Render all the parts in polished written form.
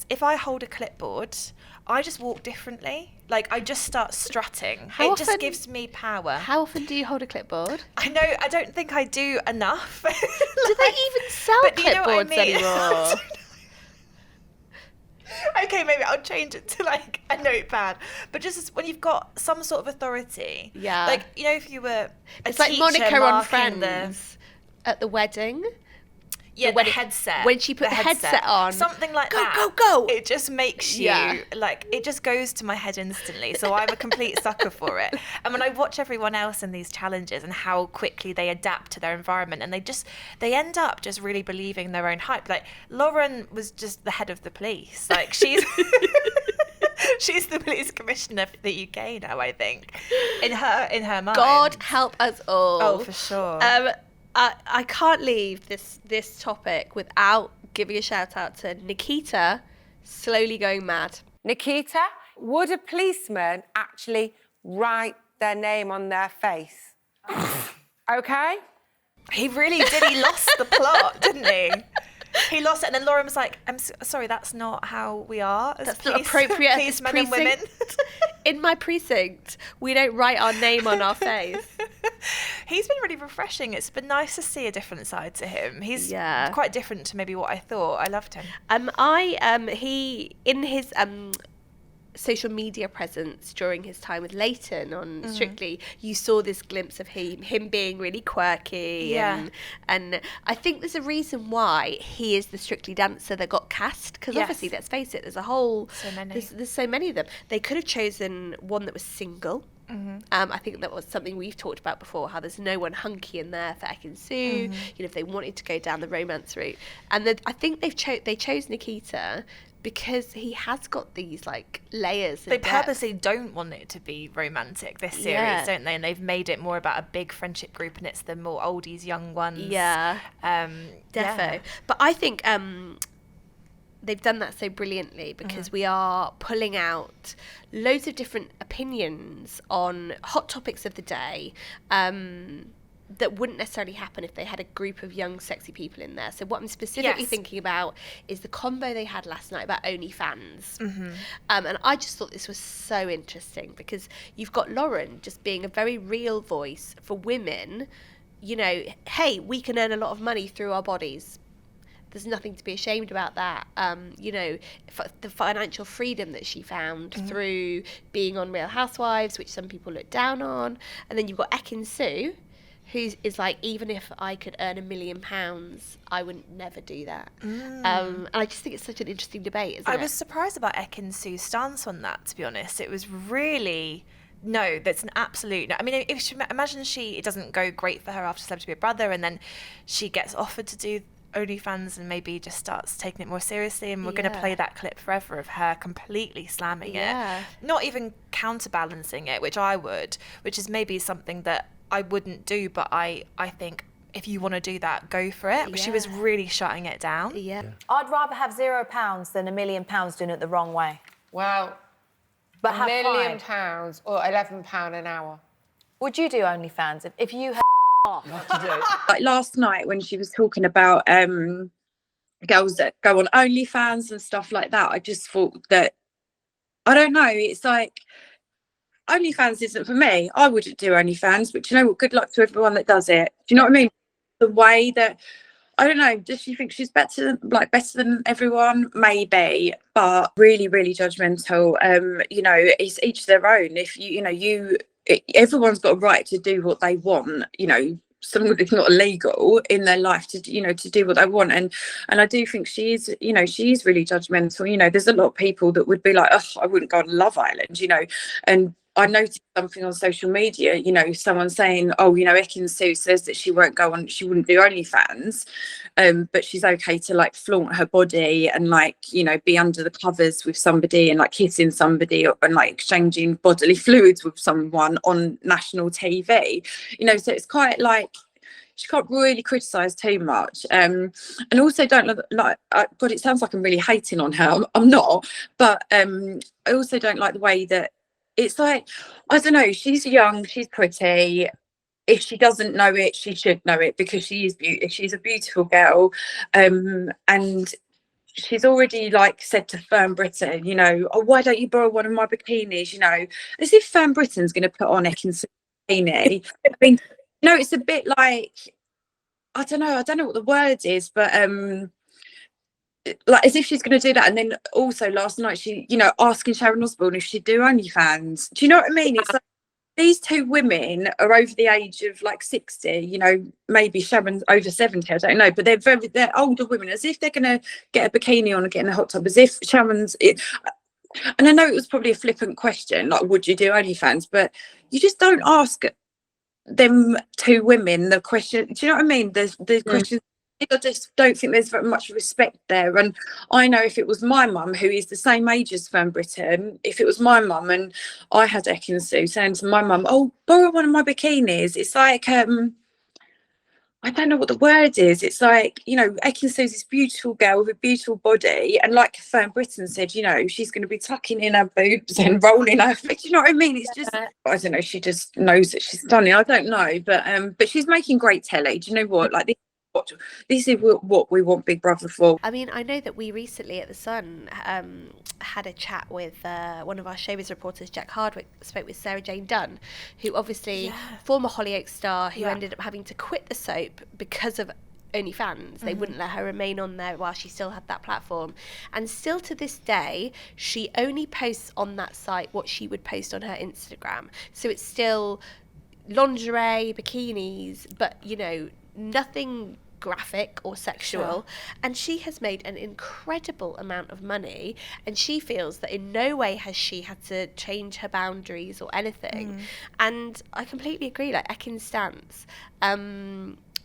If I hold a clipboard, I just walk differently. Like, I just start strutting. Just gives me power. How often do you hold a clipboard? I know, I don't think I do enough. Do they even sell clipboards anymore? Okay, maybe I'll change it to like a notepad. But just when you've got some sort of authority. Yeah. Like, you know, if you were it's like Monica on Friends at the wedding. Yeah, the headset. When she put the headset on. Something like that. Go. It just makes you, like, it just goes to my head instantly. So I'm a complete sucker for it. And when I watch everyone else in these challenges and how quickly they adapt to their environment, and they end up just really believing their own hype. Like, Lauren was just the head of the police. Like, she's... She's the police commissioner for the UK now, I think. In her mind. God help us all. Oh, for sure. I can't leave this topic without giving a shout out to Nikita slowly going mad. Nikita, would a policeman actually write their name on their face? Okay? He really did. He lost the plot, didn't he? He lost it, and then Lauren was like, "I'm sorry, that's not how we are. That's not appropriate. Policemen and women." In my precinct, we don't write our name on our face. He's been really refreshing. It's been nice to see a different side to him. He's quite different to maybe what I thought. I loved him. He in his social media presence during his time with Leighton on Strictly, you saw this glimpse of him being really quirky, and I think there's a reason why he is the Strictly dancer that got cast, because obviously, let's face it, there's a whole there's so many of them. They could have chosen one that was single. I think that was something we've talked about before, how there's no one hunky in there for Ekin-Su, you know, if they wanted to go down the romance route. And I think they chose Nikita because he has got these like layers. They purposely don't want it to be romantic, this series, don't they? And they've made it more about a big friendship group, and it's the more oldies, young ones. Yeah, defo. But I think they've done that so brilliantly, because we are pulling out loads of different opinions on hot topics of the day. That wouldn't necessarily happen if they had a group of young, sexy people in there. So what I'm specifically thinking about is the combo they had last night about OnlyFans. And I just thought this was so interesting, because you've got Lauren just being a very real voice for women. You know, hey, we can earn a lot of money through our bodies. There's nothing to be ashamed about that. You know, the financial freedom that she found through being on Real Housewives, which some people look down on. And then you've got Ekin-Su, who is like, even if I could earn £1 million, I would never do that. And I just think it's such an interesting debate, isn't it? I was surprised about Ekin-Su's stance on that, to be honest. It was really... No, that's an absolute no. I mean, imagine it doesn't go great for her after Celebrity Big Brother, and then she gets offered to do OnlyFans and maybe just starts taking it more seriously, and we're going to play that clip forever of her completely slamming it, not even counterbalancing it, which I would, which is maybe something that I wouldn't do, but I think if you want to do that, go for it. But she was really shutting it down. I'd rather have £0 than £1 million doing it the wrong way. Well, but £1 million or £11 an hour. Would you do OnlyFans if you had what to do? Like last night when she was talking about girls that go on OnlyFans and stuff like that, I just thought that, I don't know, it's like, OnlyFans isn't for me. I wouldn't do OnlyFans, but you know what? Good luck to everyone that does it. Do you know what I mean? The way that, I don't know, does she think she's better than everyone? Maybe, but really, really judgmental. You know, it's each their own. If everyone's got a right to do what they want. You know, it's not illegal in their life to do what they want, and I do think she's really judgmental. You know, there's a lot of people that would be like, oh, I wouldn't go on Love Island, you know. And I noticed something on social media, you know, someone saying, oh, you know, Ekin-Su says that she wouldn't do OnlyFans, but she's okay to like flaunt her body and like, you know, be under the covers with somebody and like kissing somebody and like exchanging bodily fluids with someone on national TV, you know. So it's quite like, she can't really criticise too much, and also don't like God, it sounds like I'm really hating on her. I'm not, but I also don't like the way that it's like, I don't know, she's young, she's pretty. If she doesn't know it, she should know it, because she is she's a beautiful girl, and she's already like said to Fern Britain, you know, oh, why don't you borrow one of my bikinis? You know, as if Fern Britain's going to put on Ekin-Su bikini. I mean, no, it's a bit like, I don't know what the word is, but like as if she's going to do that. And then also last night she, you know, asking Sharon Osbourne if she'd do OnlyFans. Do you know what I mean? It's like these two women are over the age of like 60, you know, maybe Sharon's over 70, I don't know, but they're older women, as if they're going to get a bikini on and get in a hot tub, as if Sharon's it. And I know it was probably a flippant question, like, would you do OnlyFans? But you just don't ask them two women the question. Do you know what I mean? The question. I just don't think there's very much respect there. And I know if it was my mum, who is the same age as Fern Britain, if it was my mum and I had Ekin-Su saying to my mum, oh, borrow one of my bikinis, it's like, I don't know what the word is. It's like, you know, Ekin-Su's this beautiful girl with a beautiful body. And like Fern Britain said, you know, she's going to be tucking in her boobs and rolling her. Do you know what I mean? It's just, I don't know. She just knows that she's stunning. I don't know. But she's making great telly. Do you know what? Like, this is what we want Big Brother for. I mean, I know that we recently at The Sun had a chat with one of our Showbiz reporters, Jack Hardwick, spoke with Sarah Jane Dunn, who obviously, former Hollyoaks star, who ended up having to quit the soap because of OnlyFans. They wouldn't let her remain on there while she still had that platform. And still to this day, she only posts on that site what she would post on her Instagram. So it's still lingerie, bikinis, but, you know, nothing graphic or sexual. And she has made an incredible amount of money, and she feels that in no way has she had to change her boundaries or anything. And I completely agree. Like, Ekin's stance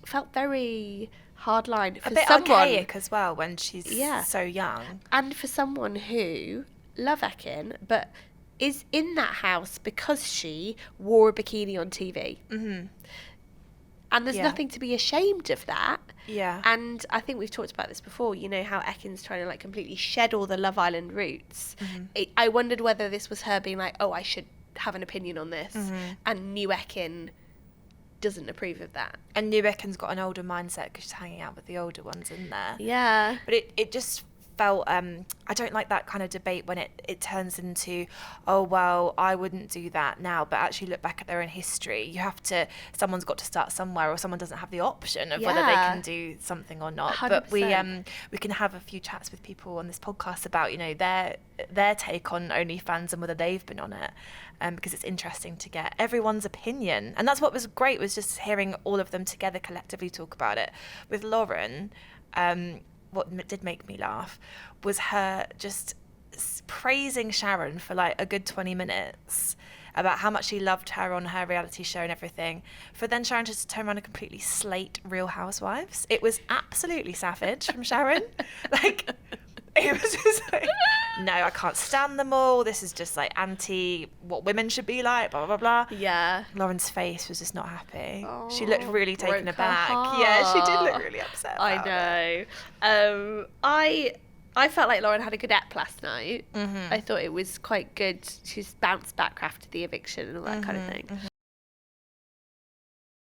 felt very hardline for a bit someone archaic as well when she's so young, and for someone who love Ekin but is in that house because she wore a bikini on TV. And there's nothing to be ashamed of that. Yeah. And I think we've talked about this before, you know, how Ekin's trying to like completely shed all the Love Island roots. I wondered whether this was her being like, oh, I should have an opinion on this. And new Ekin doesn't approve of that. And new Ekin's got an older mindset because she's hanging out with the older ones in there. Yeah. But it just felt, I don't like that kind of debate when it turns into, oh, well, I wouldn't do that now, but actually look back at their own history. Someone's got to start somewhere, or someone doesn't have the option of whether they can do something or not. 100%. But we can have a few chats with people on this podcast about, you know, their take on OnlyFans and whether they've been on it. Because it's interesting to get everyone's opinion. And that's what was great, was just hearing all of them together collectively talk about it. With Lauren, what did make me laugh was her just praising Sharon for like a good 20 minutes about how much she loved her on her reality show and everything, for then Sharon just to turn around and completely slate Real Housewives. It was absolutely savage from Sharon. Like, it was just like, no, I can't stand them all. This is just like anti what women should be like, blah, blah, blah. Yeah. Lauren's face was just not happy. Oh, she looked really taken broke her aback. heart. Yeah, she did look really upset about I know. I felt like Lauren had a good ep last night. I thought it was quite good. She's bounced back after the eviction and all that kind of thing.